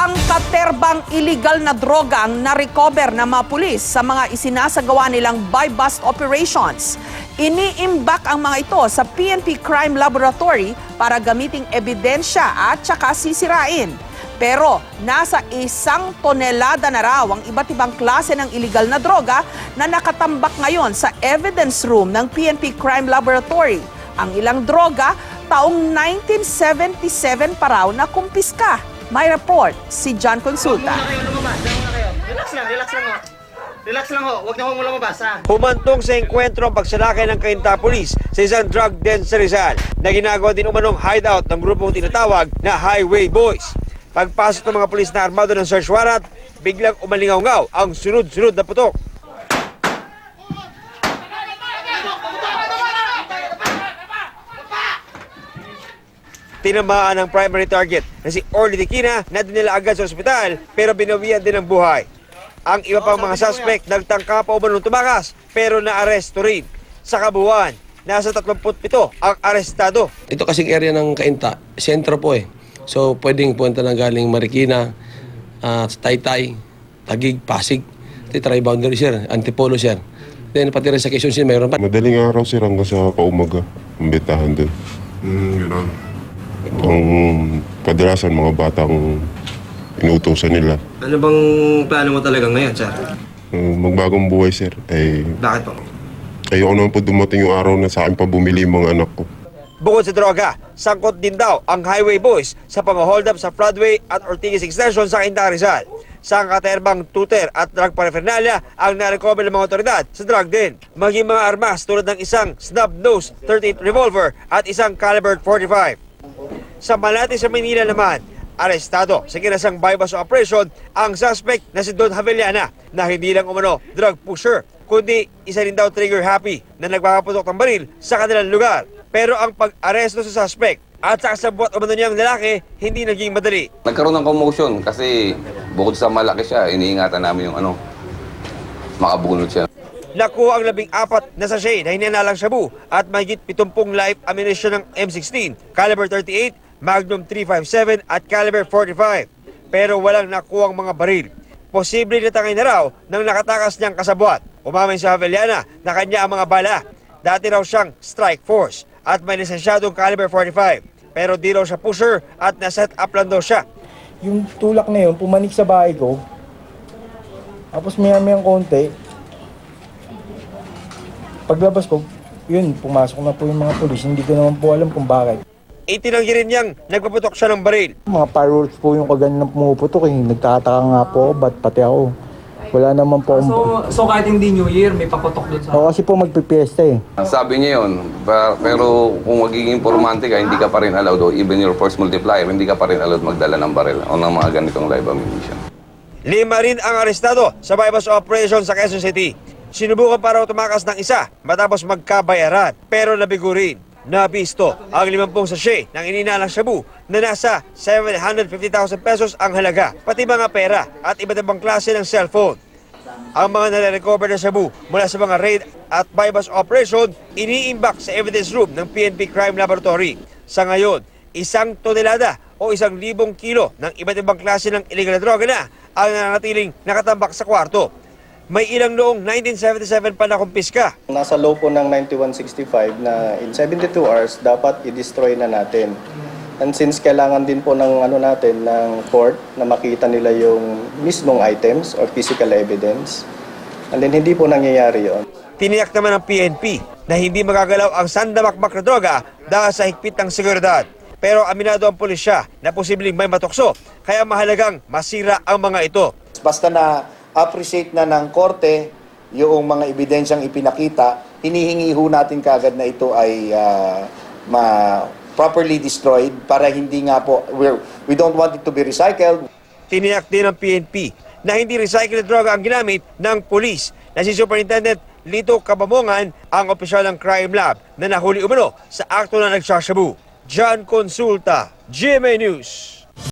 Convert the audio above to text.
Sangkaterbang illegal na droga ang na-recover ng mga pulis sa mga isinasagawa nilang buy-bust operations. Iniimbak ang mga ito sa PNP Crime Laboratory para gamiting ebidensya at saka sisirain. Pero nasa 1 tonelada na raw ang iba't ibang klase ng illegal na droga na nakatambak ngayon sa evidence room ng PNP Crime Laboratory. Ang ilang droga, taong 1977 pa raw na kumpiska. May report si John Consulta. Relax lang ho. Relax lang ho, huwag na ho mula mabasa. Humantong sa engkwentro ang pagsalakay ng Cainta Police sa isang drug den sa Rizal na ginagawa din umanong hideout ng grupong tinatawag na Highway Boys. Pagpasok ng mga pulis na armado ng search warrant, biglang umalingaw-ngaw ang sunod-sunod na putok. Tinamaan ang primary target na si Orly Tiquina na dinala agad sa ospital pero binawian din ang buhay. Ang iba pang mga suspect nagtangka pa umanong tumakas pero naaresto rin. Sa kabuuan, nasa 37 ang arestado. Ito kasing area ng Cainta, sentro po eh. So pwedeng punta na galing Marikina, Taytay, Taguig, Pasig. Ito tri-boundary sir, Antipolo sir. Then pati rin sa Quezon sir, mayroon pa. Madaling araw sir hanggang sa paumaga, ang betahan doon. Gano'n. Ang kadalasan mga batang inuutosan nila. Ano bang plano mo talaga ngayon sir? Magbagong buhay sir, ay Bakit po? ayoko naman po dumating yung araw na sa akin pa bumili yung mga anak ko. Bukod sa droga, sangkot din daw ang Highway Boys sa pang-hold up sa Floodway at Ortigas Extension sa Cainta, Rizal. Sangkaterbang tuter at drug paraphernalia ang narecover ng mga otoridad sa drug den. Maging mga armas tulad ng isang snub-nose 38 revolver at isang caliber 45. Sa Malate sa Manila naman, arestado sa kinasang buy-bust operation ang suspect na si Don Javellana na hindi lang umano drug pusher, kundi isa rin daw trigger happy na nagpapaputok ng baril sa kanilang lugar. Pero ang pag-aresto sa suspect at sa kasabwat umano niyang lalaki, hindi naging madali. Nagkaroon ng commotion kasi bukod sa malaki siya, iniingatan namin yung makabunod siya. Nakuha ang 14 na sachet na hinanalang shabu at mahigit 70 live ammunition ng M16, caliber 38, Magnum 357 at caliber 45. Pero walang nakuha ang mga baril. Posible na tangay na raw ng nakatakas niyang kasabwat. Umamin sa Javellana na kanya ang mga bala. Dati raw siyang strike force at may lisensyadong caliber 45. Pero di raw siya pusher at naset up lang daw siya. Yung tulak na yun, pumanik sa bahay ko. Tapos maya-mayang konti. Paglabas ko, yun, pumasok na po yung mga pulis. Hindi ko naman po alam kung bakit. Itinanggi rin niyang nagpaputok siya ng baril. Mga fireworks po yung kaganyan na pumuputok eh. Nagtataka nga po, ba't pati ako. Wala naman po. So kahit hindi New Year, may paputok doon sa... O kasi po magpipiesta eh. Sabi niya yun, pero kung magiging informante ka, hindi ka pa rin allowed, o even your force multiplier, hindi ka pa rin allowed magdala ng baril o ng mga ganitong live ammunition. 5 rin ang arestado sa buy-bust operation sa Quezon City. Sinubukan para tumakas ng isa matapos magkabayaran pero nabigo rin. Nabisto ang 50 sachet ng ininalang shabu na nasa 750,000 pesos ang halaga, pati mga pera at iba't ibang klase ng cellphone. Ang mga nare-recover na shabu mula sa mga raid at buy-bust operation iniimbak sa evidence room ng PNP Crime Laboratory. Sa ngayon, 1 tonelada o 1,000 kilo ng iba't ibang klase ng illegal na droga na ang nananatiling nakatambak sa kwarto. May ilang noong 1977 pa na kumpiska. Nasa law po ng 9165 na in 72 hours dapat i-destroy na natin. And since kailangan din po ng natin ng court na makita nila yung mismong items or physical evidence, and then hindi po nangyayari yon. Tiniyak naman ng PNP na hindi magagalaw ang sandamakmak na droga dahil sa higpit ng seguridad. Pero aminado ang pulisya na posibleng may matukso, kaya mahalagang masira ang mga ito. Basta na appreciate na ng korte yung mga ebidensyang ipinakita, hinihingi ho natin kaagad na ito ay properly destroyed para hindi nga po, we don't want it to be recycled. Tiniyak din ng PNP na hindi recycled droga ang ginamit ng pulis na si Superintendent Lito Cabamongan ang opisyal ng Crime Lab na nahuli umano sa akto na nagsashabu. John Consulta, GMA News.